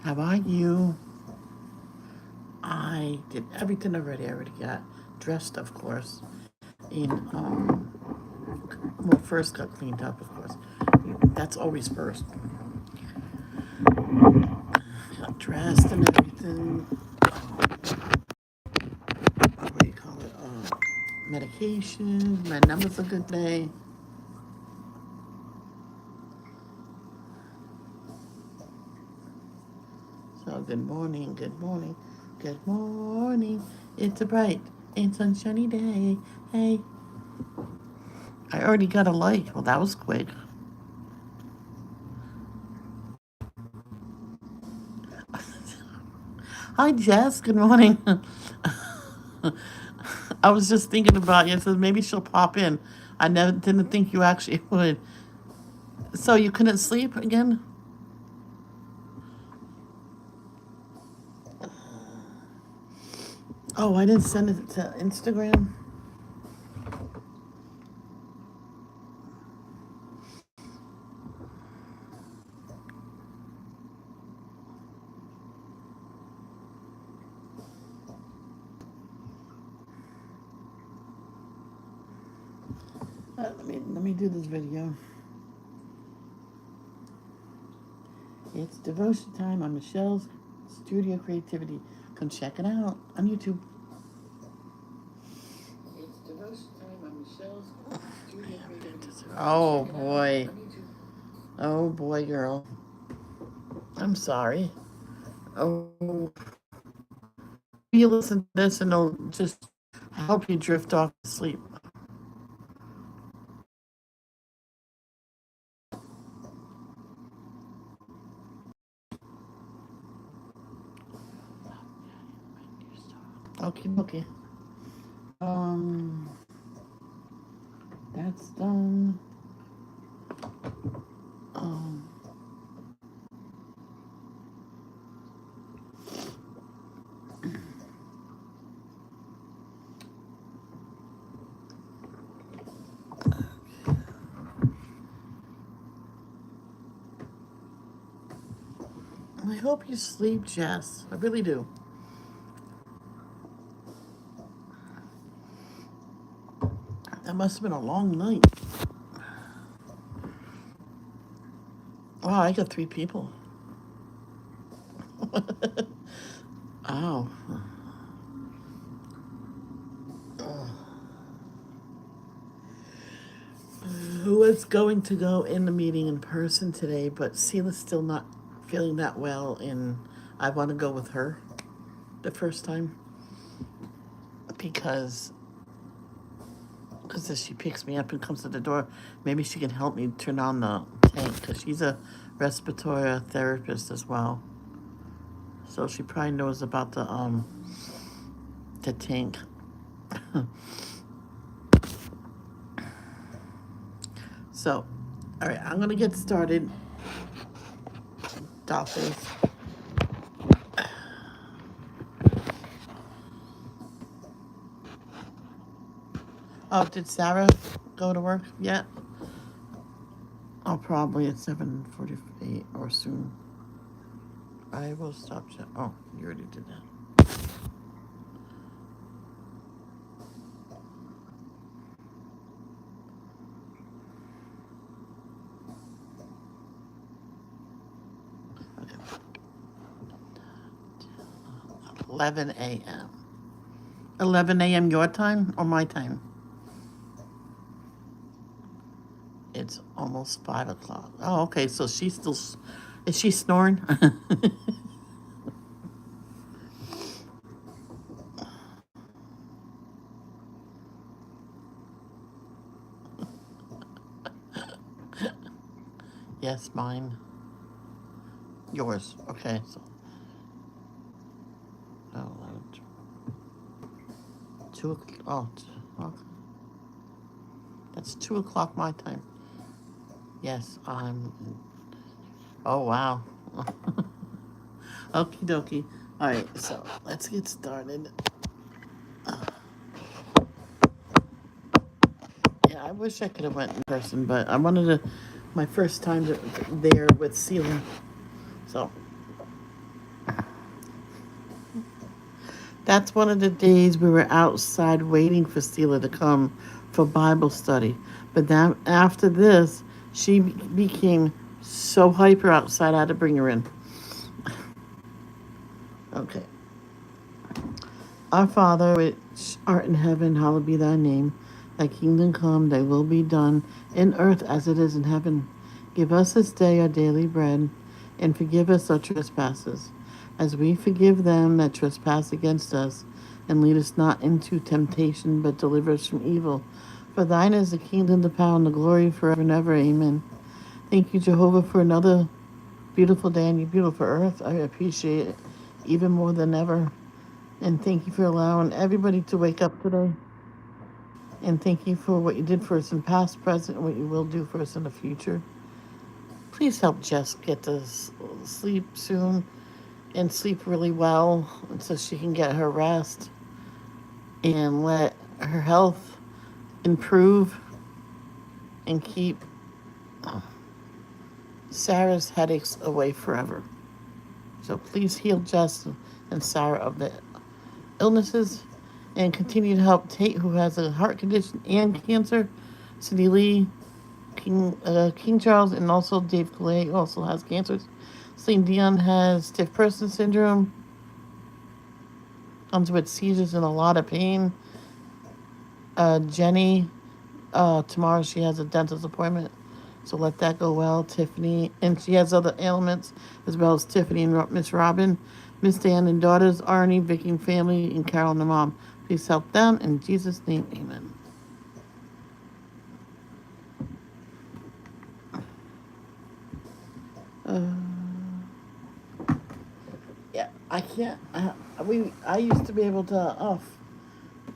How are you? I did everything already. I already got dressed, of course. And, well, first got cleaned up, of course. That's always first. Got dressed and everything. What do you call it? Medication. Man, that was a good day. So, good morning, good morning, good morning. It's a bright and sunshiny day. Hey, I already got a like. Well, that was quick. Hi, Jess. Good morning. I was just thinking about you. I said maybe she'll pop in. I never didn't think you actually would. So you couldn't sleep again? Oh, I didn't send it to Instagram. Let me do this video. It's devotion time on Michelle's Studio Creativity. Come check it out on YouTube. It's devotion time on Michelle's Studio Creativity. Oh boy. Oh boy, girl. I'm sorry. Oh, you listen to this and it'll just help you drift off to sleep. Okay, okay. Um, that's done. Um, I hope you sleep, Jess. I really do. That must have been a long night. Wow, I got 3 people. Oh. Who was going to go in the meeting in person today, but Sela's still not feeling that well, and I want to go with her the first time because if she picks me up and comes to the door, maybe she can help me turn on the tank because she's a respiratory therapist as well. So she probably knows about the tank. So, all right, I'm gonna get started. Dolphins. Oh, did Sarah go to work yet? Oh, probably at 7:48 or soon. I will stop. Oh, you already did that. Okay. 11 a.m. 11 a.m. your time or my time? It's almost 5 o'clock. Oh, okay. So she's still. Is she snoring? Yes, mine. Yours. Okay. So, oh, 2 o'clock. Oh, 2 o'clock. That's 2 o'clock my time. Yes, I'm. Oh, wow. Okie dokie. All right, so let's get started. Yeah, I wish I could have went in person, but I wanted to. My first time there with Celia. So That's one of the days we were outside waiting for Steela to come for Bible study. But then after this, she became so hyper outside, I had to bring her in. Okay. Our Father, which art in heaven, hallowed be thy name. Thy kingdom come, thy will be done, in earth as it is in heaven. Give us this day our daily bread, and forgive us our trespasses, as we forgive them that trespass against us. And lead us not into temptation, but deliver us from evil. For thine is the kingdom, the power, and the glory forever and ever. Amen. Thank you, Jehovah, for another beautiful day on your beautiful earth. I appreciate it even more than ever. And thank you for allowing everybody to wake up today. And thank you for what you did for us in past, present, and what you will do for us in the future. Please help Jess get to sleep soon and sleep really well so she can get her rest and let her health improve and keep Sarah's headaches away forever. So please heal Jess and Sarah of the illnesses and continue to help Tate, who has a heart condition and cancer, Cindy Lee, King Charles, and also Dave Clay also has cancers. Celine Dion has stiff person syndrome, comes with seizures and a lot of pain. Jenny, tomorrow she has a dentist appointment, so let that go well. Tiffany, and she has other ailments as well as Tiffany and Miss Robin, Miss Dan and daughters, Arnie, Vicky and family, and Carol and the mom. Please help them in Jesus' name, amen. Yeah, I can't. I used to be able to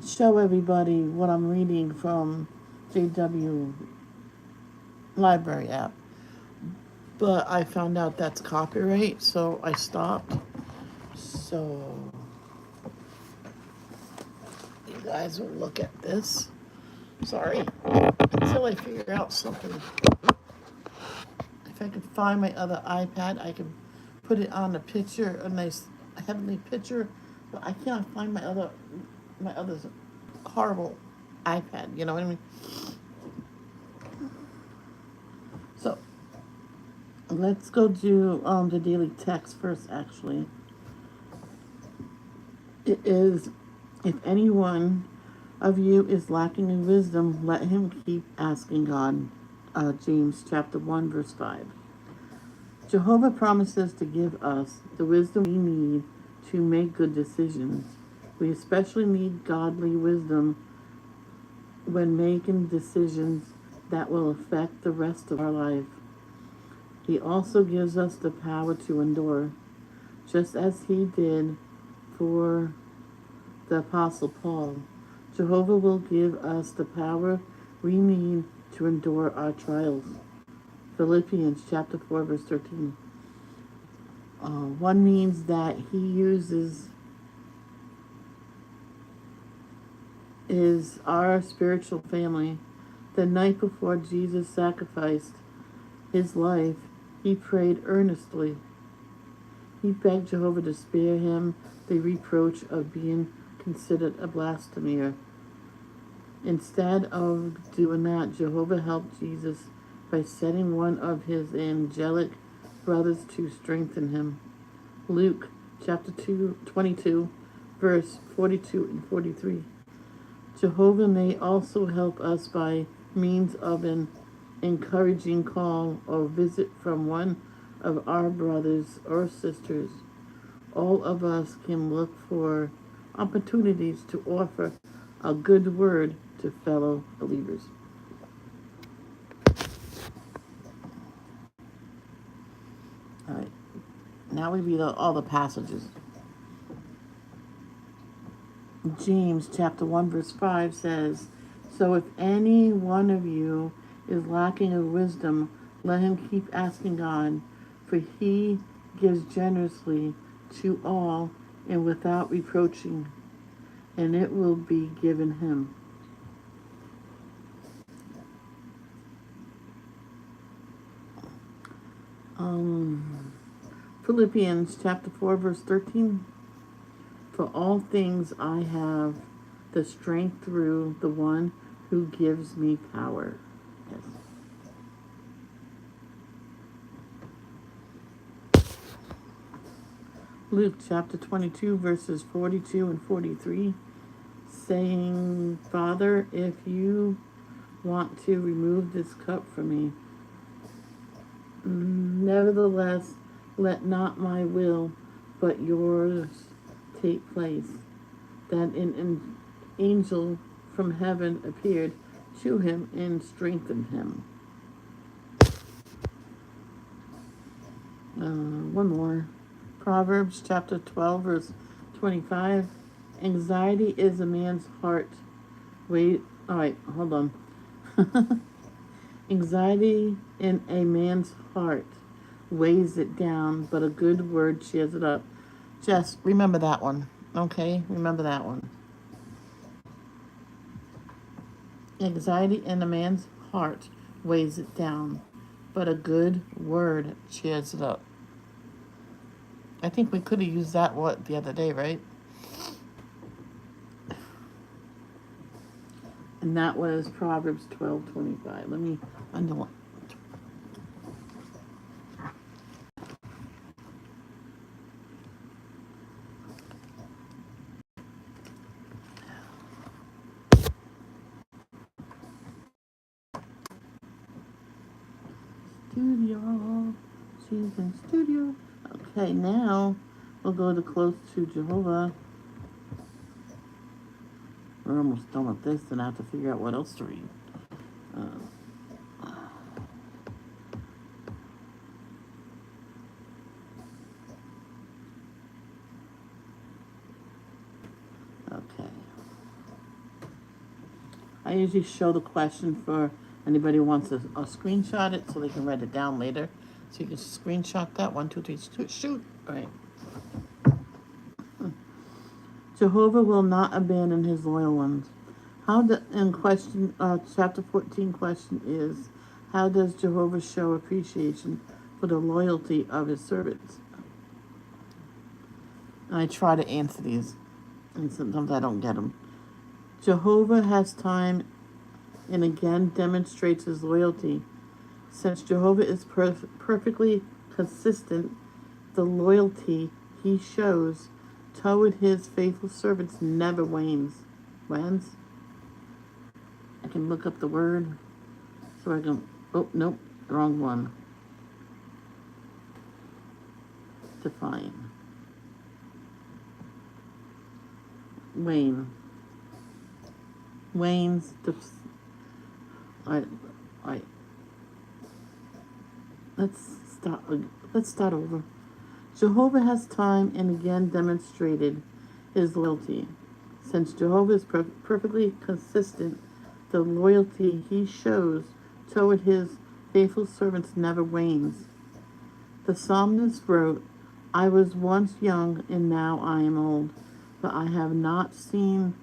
show everybody what I'm reading from JW Library app, but I found out that's copyright, so I stopped. So you guys will look at this. Sorry, until I figure out something. If I could find my other iPad, I could put it on a picture, a nice heavenly picture. But I can't find my other horrible iPad. You know what I mean? So let's go do the daily text first. Actually, it is, if anyone of you is lacking in wisdom, let him keep asking God. James chapter 1 verse 5. Jehovah promises to give us the wisdom we need to make good decisions. We especially need godly wisdom when making decisions that will affect the rest of our life. He also gives us the power to endure, just as he did for the Apostle Paul. Jehovah will give us the power we need to endure our trials. Philippians chapter 4 verse 13. One means that he uses is our spiritual family. The night before Jesus sacrificed his life, he prayed earnestly. He begged Jehovah to spare him the reproach of being considered a blasphemer. Instead of doing that, Jehovah helped Jesus by sending one of his angelic brothers to strengthen him. Luke chapter 22, verse 42 and 43. Jehovah may also help us by means of an encouraging call or visit from one of our brothers or sisters. All of us can look for opportunities to offer a good word to fellow believers. All right. Now we read all the passages. James chapter 1 verse 5 says, "So if any one of you is lacking of wisdom, let him keep asking God, for he gives generously to all and without reproaching, and it will be given him." Philippians chapter 4 verse 13. For all things I have the strength through the one who gives me power. Yes. Luke chapter 22, verses 42 and 43, saying, Father, if you want to remove this cup from me, nevertheless, let not my will, but yours take place. Then an angel from heaven appeared to him and strengthened him. One more. Proverbs chapter 12, verse 25. Anxiety is a man's heart. Wait, all right, hold on. Anxiety in a man's heart weighs it down, but a good word cheers it up. Just remember that one, okay? Remember that one. Anxiety in a man's heart weighs it down, but a good word cheers it up. I think we could have used that the other day, right? And that was Proverbs 12:25. Let me underline. Studio. She's in studio. Okay, now we'll go to Close to Jehovah. We're almost done with this, and I have to figure out what else to read. Okay. I usually show the question for anybody who wants to screenshot it so they can write it down later. So you can screenshot that. 1, 2, 3, shoot. All right. Jehovah will not abandon his loyal ones. Chapter 14 question is, how does Jehovah show appreciation for the loyalty of his servants? And I try to answer these, and sometimes I don't get them. Jehovah has time and again demonstrates his loyalty. Since Jehovah is perfectly consistent, the loyalty he shows toward his faithful servants never wanes. Wanes? I can look up the word so I can. Oh, nope, wrong one. Define. Wane. Wanes. Alright. Let's start over. Jehovah has time and again demonstrated his loyalty. Since Jehovah is perfectly consistent, the loyalty he shows toward his faithful servants never wanes. The psalmist wrote, I was once young and now I am old, but I have not seen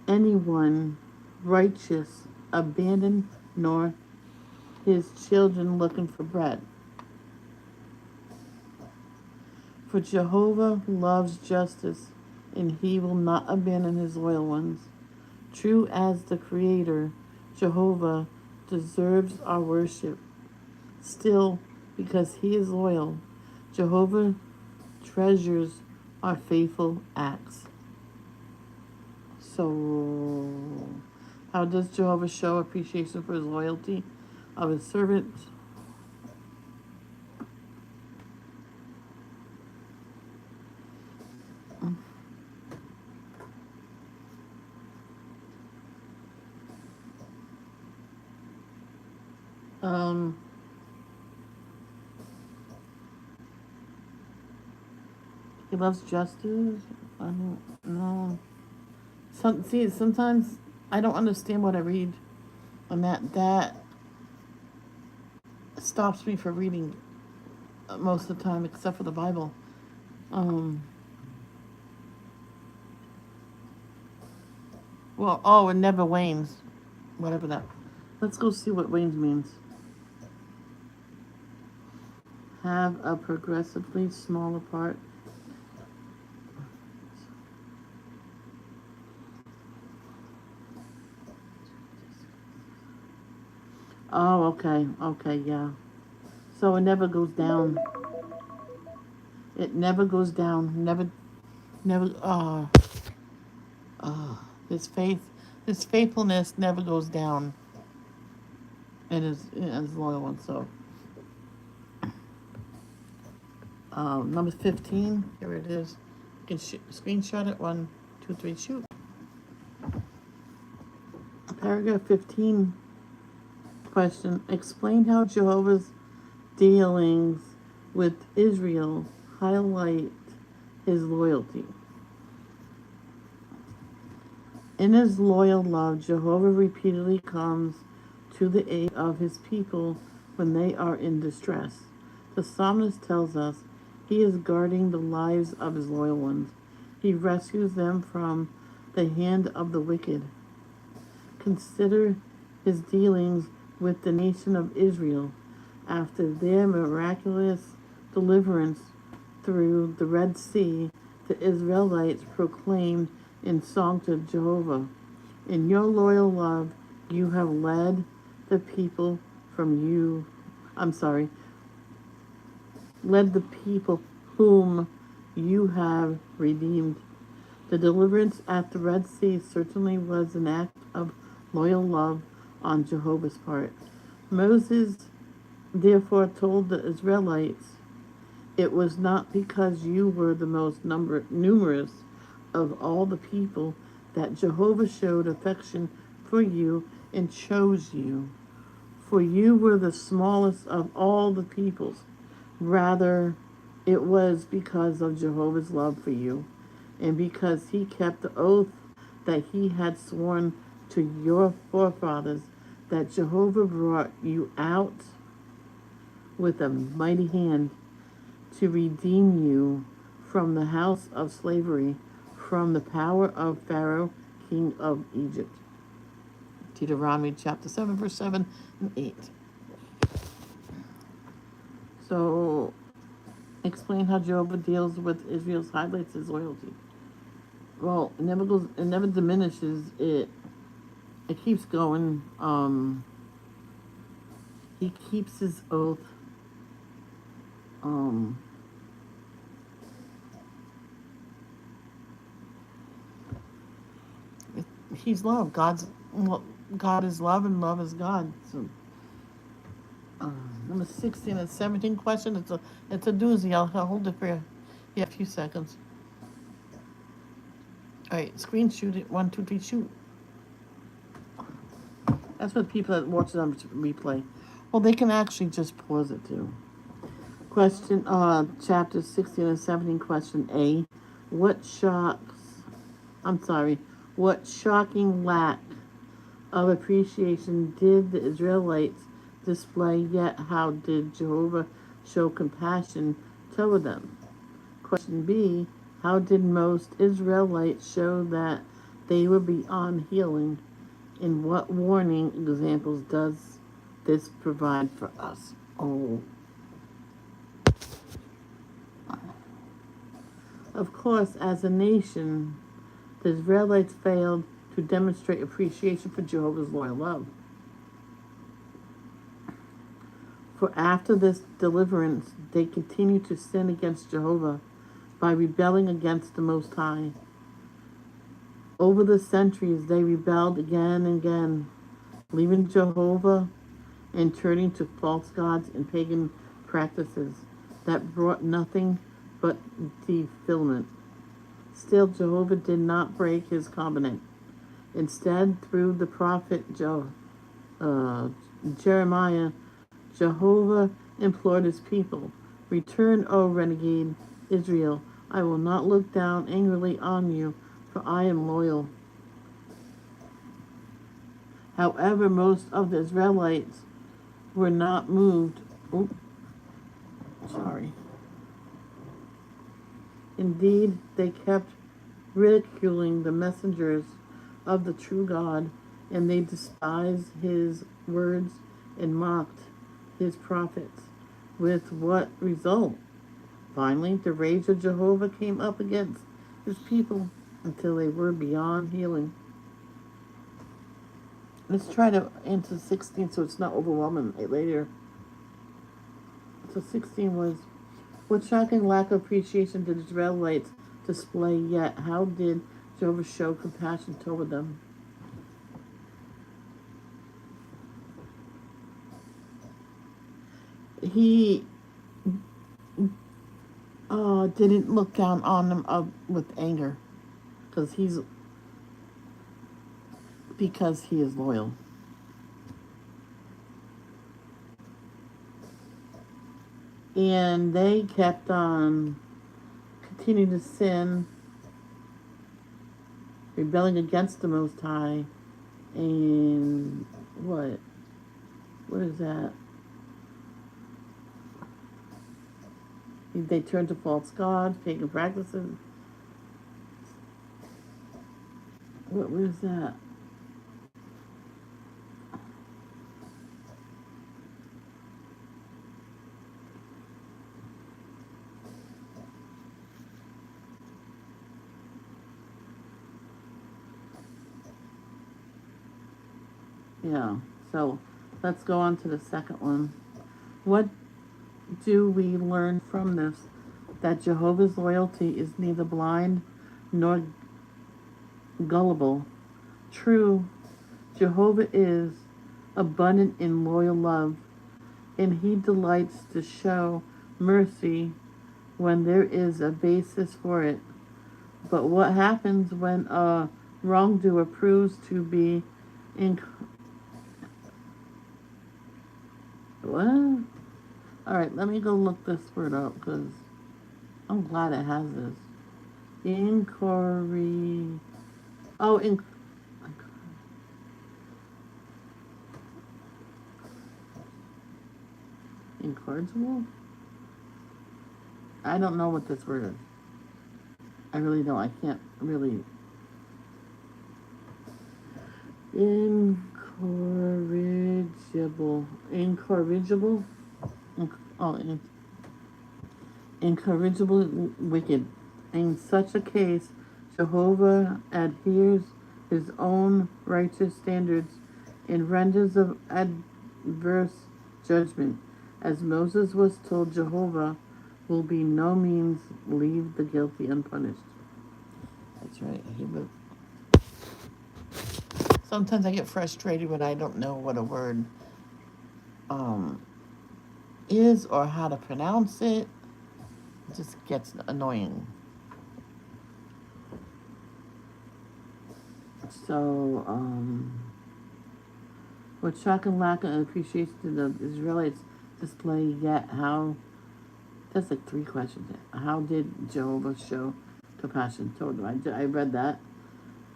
anyone righteous abandoned, nor his children looking for bread. For Jehovah loves justice, and he will not abandon his loyal ones. True as the Creator, Jehovah deserves our worship. Still, because he is loyal, Jehovah treasures our faithful acts. So, how does Jehovah show appreciation for his loyalty of his servants? He loves justice. I don't know. Sometimes I don't understand what I read, and that stops me from reading most of the time, except for the Bible. It never wanes. Whatever that. Let's go see what wanes means. Have a progressively smaller part. Oh, okay. Okay, yeah. So it never goes down. It never goes down. Never, uh, his faith, his faithfulness never goes down. It is loyal one. So, number 15, here it is. You can screenshot it. 1, 2, 3, shoot. Paragraph 15, question. Explain how Jehovah's dealings with Israel highlight his loyalty. In his loyal love, Jehovah repeatedly comes to the aid of his people when they are in distress. The psalmist tells us he is guarding the lives of his loyal ones. He rescues them from the hand of the wicked. Consider his dealings with the nation of Israel after their miraculous deliverance through the Red Sea. The Israelites proclaimed in song to Jehovah, in your loyal love, you have led the people from you. Led the people whom you have redeemed. The deliverance at the Red Sea certainly was an act of loyal love on Jehovah's part. Moses therefore told the Israelites, it was not because you were the most numerous of all the people that Jehovah showed affection for you and chose you, for you were the smallest of all the peoples. Rather, it was because of Jehovah's love for you, and because he kept the oath that he had sworn to your forefathers, that Jehovah brought you out with a mighty hand to redeem you from the house of slavery, from the power of Pharaoh, king of Egypt. Deuteronomy chapter 7, verse 7 and 8. So, explain how Jehovah deals with Israel's highlights his loyalty. Well, it never diminishes. It keeps going. He keeps his oath. He's love. God is love, and love is God. So, number 16 and 17 question. It's a doozy. I'll hold it for you. Yeah, a few seconds. All right, screen shoot it. 1, 2, 3, shoot. That's what people that watch it on replay. Well, they can actually just pause it too. Question, chapter 16 and 17, question A. What shocking lack of appreciation did the Israelites display, yet how did Jehovah show compassion toward them? Question B. How did most Israelites show that they were beyond healing? And what warning examples does this provide for us? Oh. Of course, as a nation, the Israelites failed to demonstrate appreciation for Jehovah's loyal love. For after this deliverance, they continued to sin against Jehovah by rebelling against the Most High. Over the centuries, they rebelled again and again, leaving Jehovah and turning to false gods and pagan practices that brought nothing but defilement. Still, Jehovah did not break his covenant. Instead, through the prophet Jeremiah, Jehovah implored his people, return, O renegade Israel. I will not look down angrily on you, for I am loyal. However, most of the Israelites were not moved. Indeed, they kept ridiculing the messengers of the true God, and they despised his words and mocked his prophets. With what result? Finally, the rage of Jehovah came up against his people until they were beyond healing. Let's try to answer 16 so it's not overwhelming later. So 16 was, what shocking lack of appreciation did Israelites display, yet how did Jehovah show compassion toward them? He didn't look down on them with anger because he is loyal. And they kept on continuing to sin, rebelling against the Most High, and what is that? They turned to false gods, pagan practices. What was that? Yeah, so let's go on to the second one. What do we learn from this? That Jehovah's loyalty is neither blind nor gullible. True, Jehovah is abundant in loyal love, and he delights to show mercy when there is a basis for it. But what happens when a wrongdoer proves to be what? Alright, let me go look this word up because I'm glad it has this. Incorrigible. Incorrigible? I don't know what this word is. I really don't. I can't really. Incorrigible. Incorrigible? Incorrigible wicked. In such a case, Jehovah adheres his own righteous standards and renders of adverse judgment. As Moses was told, Jehovah will by no means leave the guilty unpunished. That's right. He will. Sometimes I get frustrated when I don't know what a word is or how to pronounce it. It just gets annoying. So, what shock and lack of appreciation did the Israelites display, yet how, that's like 3 questions. How did Jehovah show compassion toward them? I read that.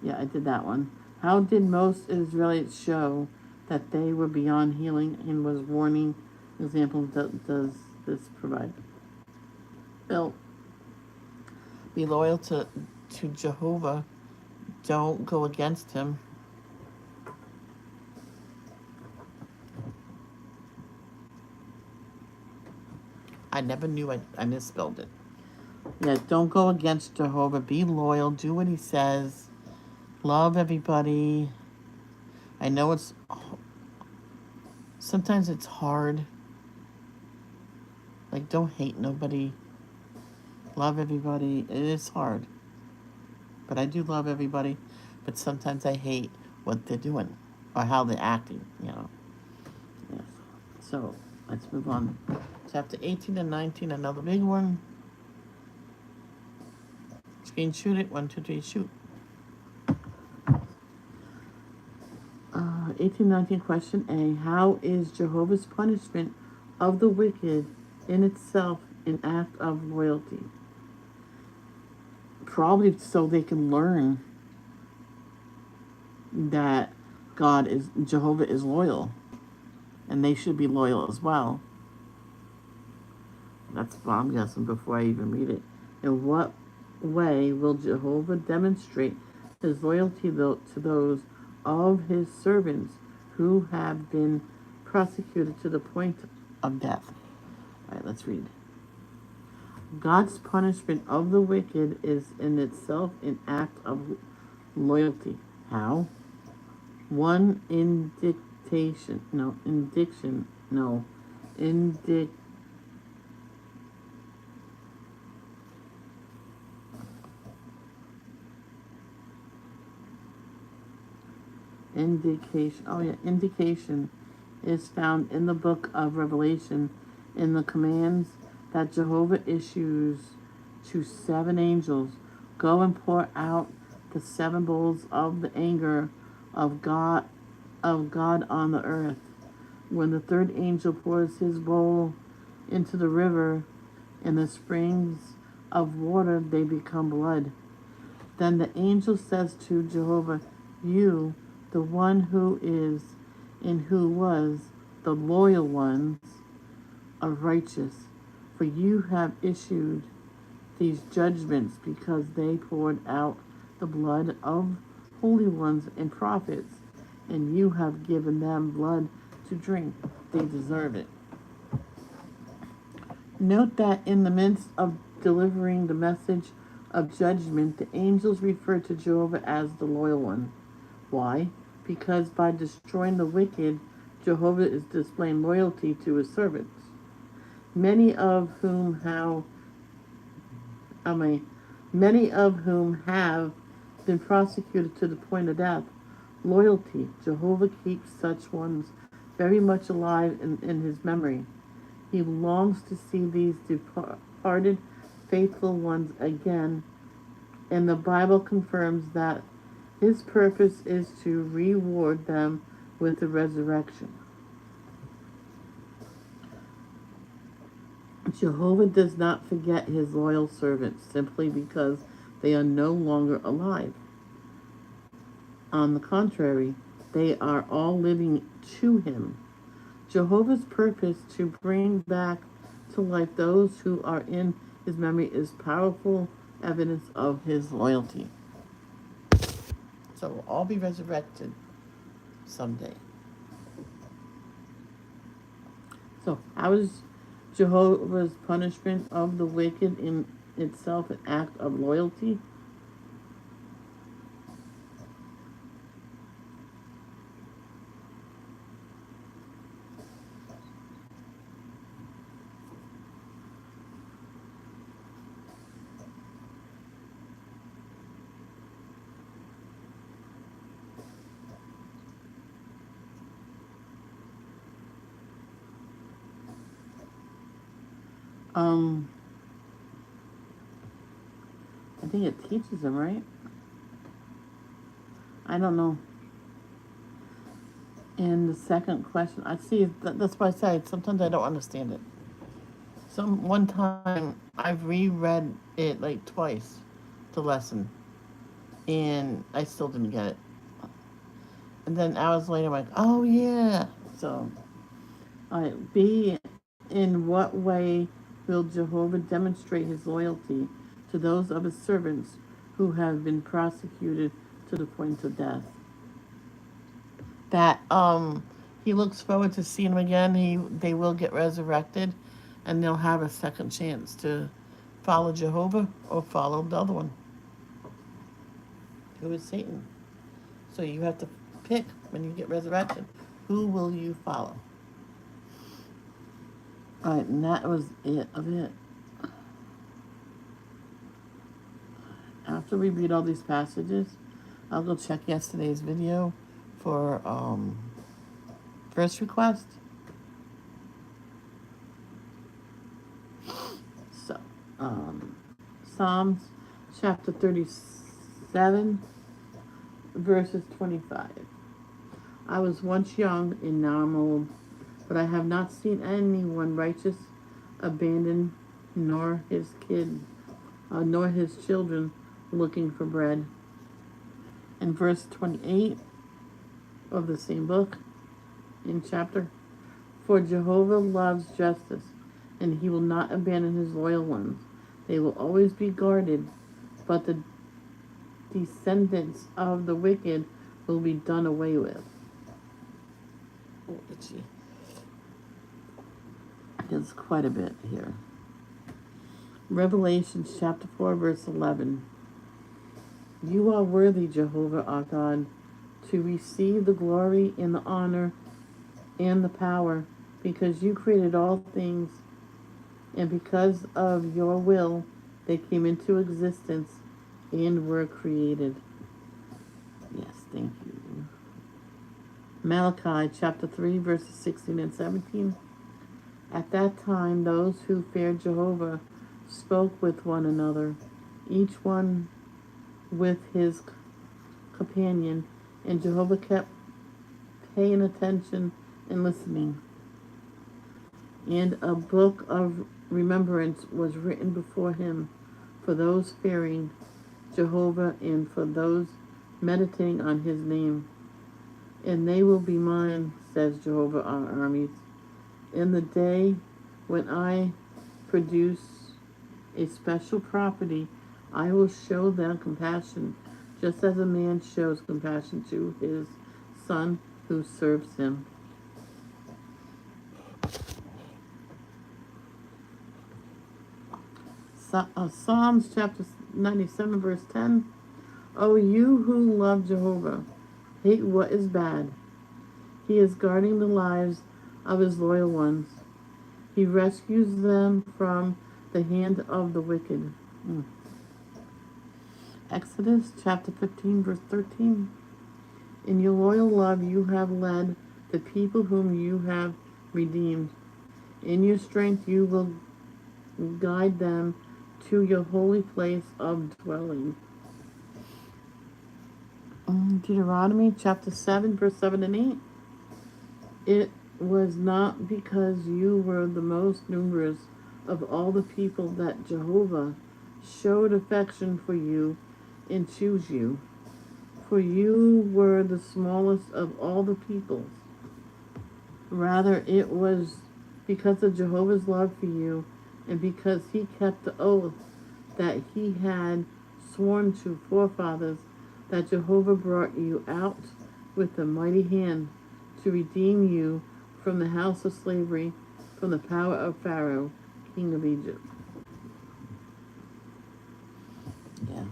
Yeah, I did that one. How did most Israelites show that they were beyond healing and was warning example does this provide? Bill, be loyal to Jehovah. Don't go against him. I never knew I misspelled it. Yeah, don't go against Jehovah. Be loyal. Do what he says. Love everybody. I know sometimes it's hard. Like, don't hate nobody. Love everybody. It is hard. But I do love everybody. But sometimes I hate what they're doing or how they're acting, Yes. So, let's move on. Chapter 18 and 19, another big one. Screen shoot it. 1, 2, 3, shoot. 1819 question A. How is Jehovah's punishment of the wicked in itself an act of loyalty? Probably so they can learn that Jehovah is loyal, and they should be loyal as well. That's what I'm guessing before I even read it. In what way will Jehovah demonstrate his loyalty to those of his servants who have been prosecuted to the point of death? All right, let's read. God's punishment of the wicked is in itself an act of loyalty. How? One indication, no, indiction, no, indic, indication is found in the book of Revelation in the commands that Jehovah issues to 7 angels. Go and pour out the 7 bowls of the anger of God on the earth. When the 3rd angel pours his bowl into the river and the springs of water, they become blood. Then the angel says to Jehovah, you, the one who is and who was, the loyal ones, are righteous, for you have issued these judgments because they poured out the blood of holy ones and prophets, and you have given them blood to drink. They deserve it. Note that in the midst of delivering the message of judgment, the angels refer to Jehovah as the loyal one. Why? Because by destroying the wicked, Jehovah is displaying loyalty to his servants, many of whom have been prosecuted to the point of death. Loyalty. Jehovah keeps such ones very much alive in his memory. He longs to see these departed faithful ones again, and the Bible confirms that his purpose is to reward them with the resurrection. Jehovah does not forget his loyal servants simply because they are no longer alive. On the contrary, they are all living to him. Jehovah's purpose to bring back to life those who are in his memory is powerful evidence of his loyalty. So we'll all be resurrected someday. So how is Jehovah's punishment of the wicked in itself an act of loyalty? I think it teaches them, right? I don't know. And the second question, I see, that's why I said sometimes I don't understand it. One time I've reread it like twice, the lesson, and I still didn't get it. And then hours later, I'm like, oh yeah. So, B, in what way will Jehovah demonstrate his loyalty to those of his servants who have been prosecuted to the point of death? That he looks forward to seeing them again. They will get resurrected, and they'll have a second chance to follow Jehovah or follow the other one, who is Satan. So you have to pick when you get resurrected, who will you follow? All right, and that was it of it. After we read all these passages, I'll go check yesterday's video for verse request. So, Psalms chapter 37, verses 25. I was once young and now I'm old, but I have not seen anyone righteous abandoned, nor his children looking for bread. In verse 28 of the same book, in chapter, for Jehovah loves justice, and he will not abandon his loyal ones. They will always be guarded, but the descendants of the wicked will be done away with. Oh, itchy. There's quite a bit here. Revelation chapter 4, verse 11. You are worthy, Jehovah our God, to receive the glory and the honor and the power, because you created all things, and because of your will they came into existence and were created. Yes, thank you. Malachi chapter 3 verses 16 and 17. At that time those who feared Jehovah spoke with one another, each one with his companion, and Jehovah kept paying attention and listening. And a book of remembrance was written before him for those fearing Jehovah and for those meditating on his name. And they will be mine, says Jehovah our armies, in the day when I produce a special property. I will show them compassion, just as a man shows compassion to his son who serves him. Psalms chapter 97 verse 10. O you who love Jehovah, hate what is bad. He is guarding the lives of his loyal ones. He rescues them from the hand of the wicked. Exodus chapter 15 verse 13. In your loyal love you have led the people whom you have redeemed. In your strength you will guide them to your holy place of dwelling. Deuteronomy chapter 7 verse 7 and 8. It was not because you were the most numerous of all the people that Jehovah showed affection for you and chose you, for you were the smallest of all the peoples. Rather, it was because of Jehovah's love for you and because he kept the oath that he had sworn to forefathers that Jehovah brought you out with a mighty hand to redeem you from the house of slavery, from the power of Pharaoh, king of Egypt. Yeah.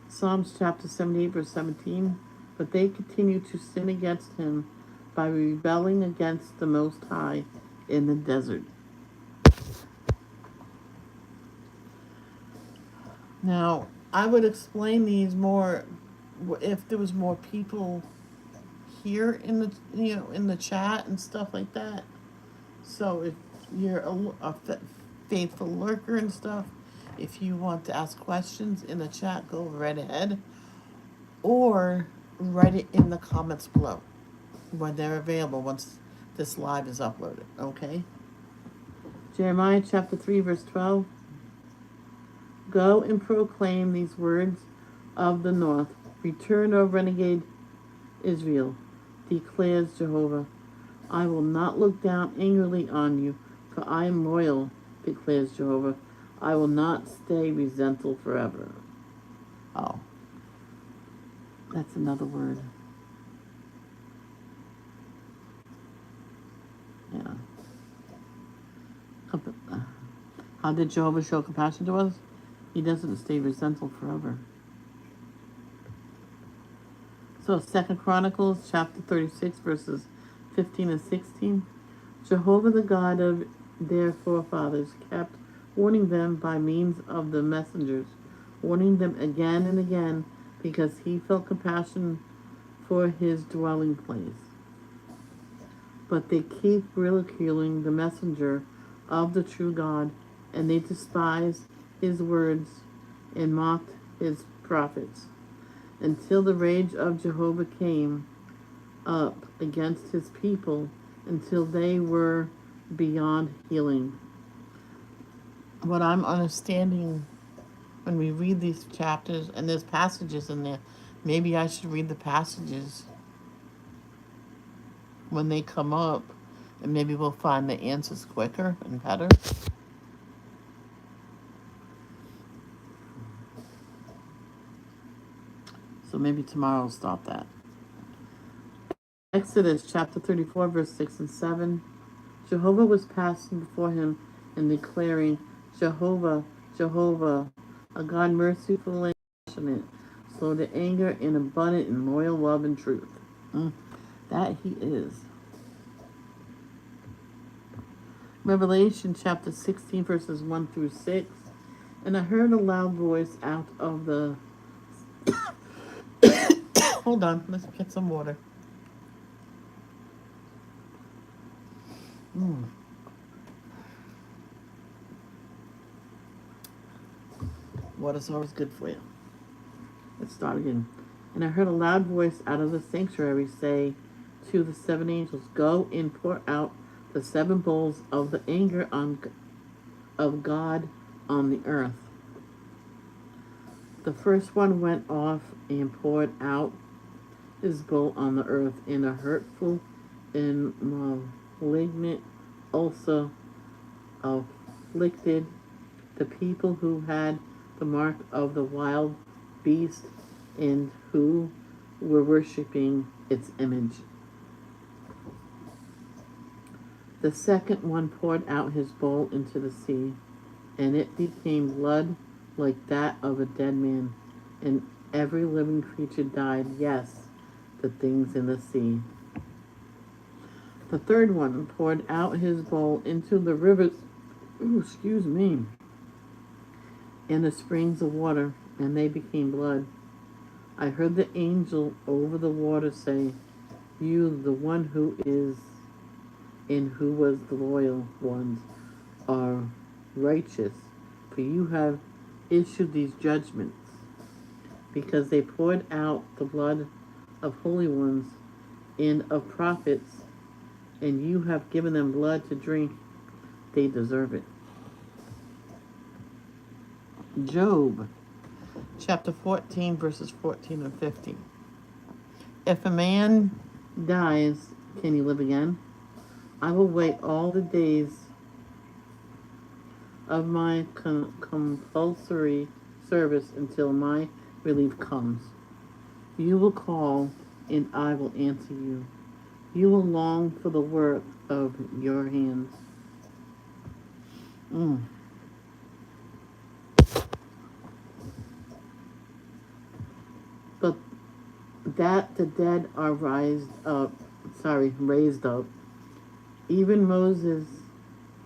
Psalms chapter 78 verse 17. But they continued to sin against him by rebelling against the Most High in the desert. Now, I would explain these more if there was more people here in the in the chat and stuff like that. So if you're a faithful lurker and stuff, if you want to ask questions in the chat, go right ahead, or write it in the comments below when they're available once this live is uploaded. Okay. Jeremiah chapter 3 verse 12. Go and proclaim these words of the north. Return, O renegade Israel, declares Jehovah. I will not look down angrily on you, for I am loyal, declares Jehovah. I will not stay resentful forever. Oh, that's another word. Yeah. How did Jehovah show compassion to us? He doesn't stay resentful forever. So 2 Chronicles chapter 36 verses 15 and 16. Jehovah the God of their forefathers kept warning them by means of the messengers, warning them again and again because he felt compassion for his dwelling place. But they keep ridiculing the messenger of the true God, and they despised his words and mocked his prophets, until the rage of Jehovah came up against his people, until they were beyond healing. What I'm understanding when we read these chapters, and there's passages in there, maybe I should read the passages when they come up, and maybe we'll find the answers quicker and better. So maybe tomorrow I'll stop that. Exodus chapter 34 verse 6 and 7. Jehovah was passing before him and declaring, Jehovah, Jehovah, a God merciful and compassionate, slow to anger, and abundant in loyal love and truth. That he is. Revelation chapter 16, verses 1 through 6. And I heard a loud voice out of the... Hold on, let's get some water. Water's always good for you. Let's start again. And I heard a loud voice out of the sanctuary say to the seven angels, go and pour out the seven bowls of the anger of God on the earth. The first one went off and poured out his bowl on the earth, and a hurtful and malignant also afflicted the people who had the mark of the wild beast and who were worshipping its image. The second one poured out his bowl into the sea, and it became blood like that of a dead man, and every living creature died, yes, the things in the sea. The third one poured out his bowl into the rivers, and the springs of water, and they became blood. I heard the angel over the water say, you, the one who is and who was the loyal ones, are righteous, for you have issued these judgments, because they poured out the blood of holy ones and of prophets, and you have given them blood to drink. They deserve it. Job, chapter 14, verses 14 and 15. If a man dies, can he live again? I will wait all the days of my compulsory service until my relief comes. You will call, and I will answer you. You will long for the work of your hands. But that the dead are raised up. Even Moses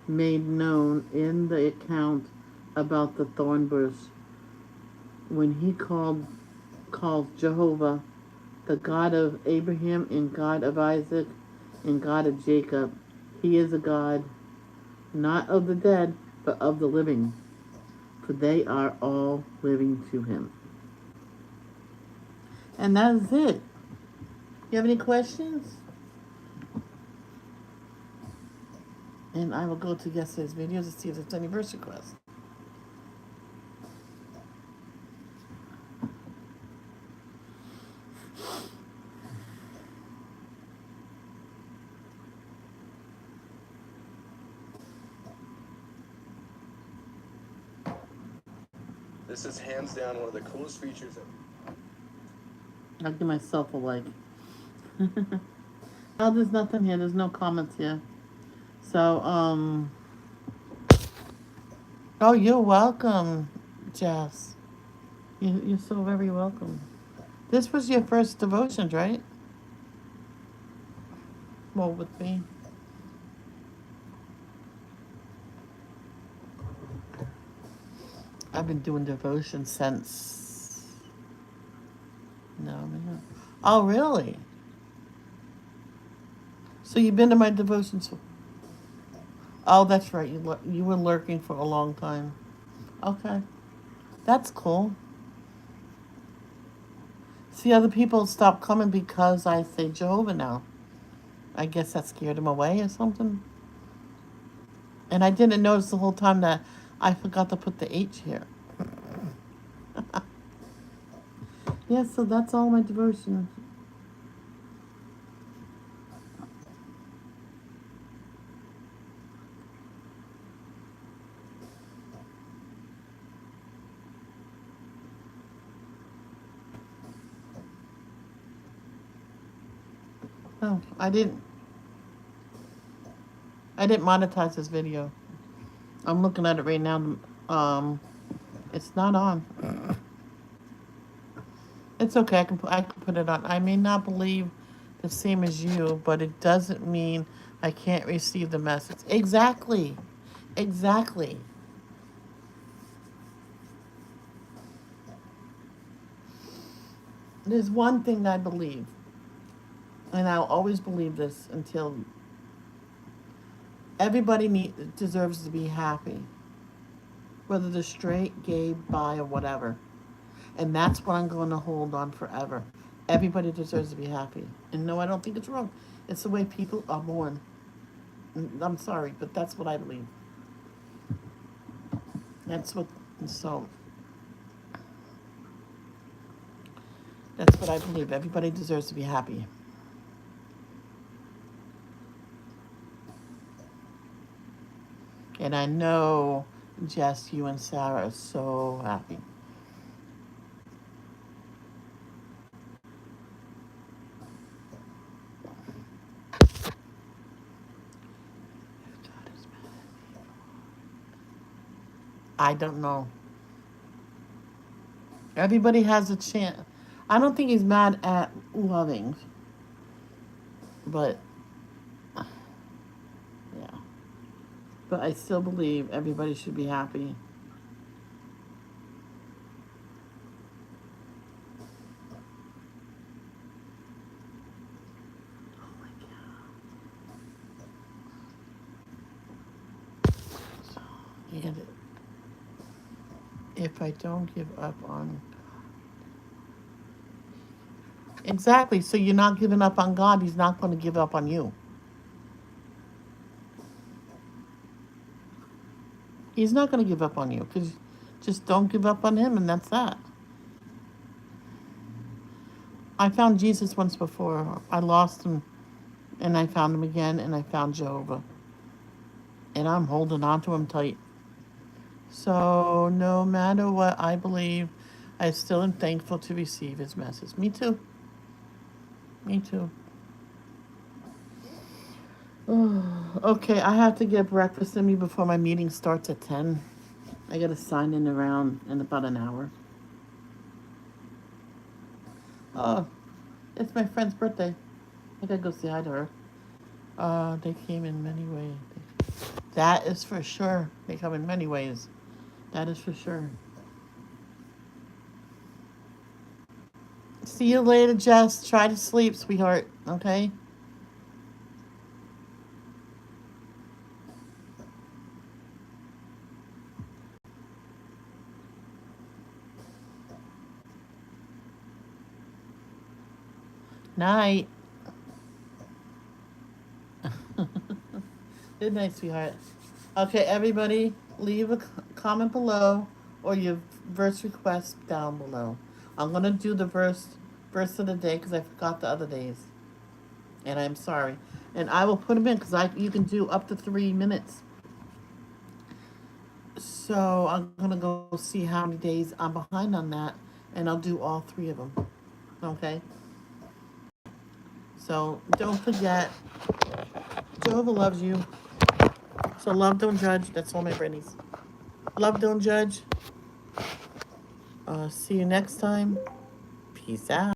made known in the account about the thorn bush when he called Jehovah, the God of Abraham and God of Isaac and God of Jacob. He is a God not of the dead, but of the living, for they are all living to him. And that's it. You have any questions? And I will go to yesterday's video to see if there's any verse requests. This is hands down one of the coolest features of... I'll give myself a like. Oh, there's nothing here. There's no comments here. So, oh, you're welcome, Jess. You're so very welcome. This was your first devotions, right? Well, with me. I've been doing devotion since... No. Oh, really? So you've been to my devotions? Oh, that's right. You were lurking for a long time. Okay. That's cool. See, other people stop coming because I say Jehovah now. I guess that scared them away or something. And I didn't notice the whole time that I forgot to put the H here. Yeah, so that's all my devotions. Oh, I didn't monetize this video. I'm looking at it right now. It's not on. It's okay. I can put it on. I may not believe the same as you, but it doesn't mean I can't receive the message. Exactly. Exactly. There's one thing I believe, and I'll always believe this until everybody deserves to be happy, whether they're straight, gay, bi, or whatever. And that's what I'm going to hold on forever. Everybody deserves to be happy. And no, I don't think it's wrong. It's the way people are born. I'm sorry, but that's what I believe. That's what, so, that's what I believe. Everybody deserves to be happy. And I know, Jess, you and Sarah are so happy. I don't know. Everybody has a chance. I don't think he's mad at Loving, but yeah. But I still believe everybody should be happy. Oh my God. So, and if I don't give up on. Exactly. So you're not giving up on God. He's not going to give up on you. He's not going to give up on you because just don't give up on him, and that's that. I found Jesus once before. I lost him, and I found him again, and I found Jehovah. And I'm holding on to him tight. So no matter what I believe, I still am thankful to receive his message. Me too. Me too. Okay, I have to get breakfast in me before my meeting starts at 10. I gotta sign in around in about an hour. Oh, it's my friend's birthday. I gotta go say hi to her. They came in many ways. That is for sure. They come in many ways. That is for sure. See you later, Jess. Try to sleep, sweetheart. Okay? Night. Good night, sweetheart. Okay, everybody, leave a comment below or your verse request down below. I'm gonna do the verse of the day because I forgot the other days, and I'm sorry. And I will put them in because you can do up to 3 minutes. So I'm gonna go see how many days I'm behind on that, and I'll do all 3 of them. Okay. So don't forget, Jehovah loves you. So love, don't judge. That's all my Brittany's. Love, don't judge. See you next time. Peace out.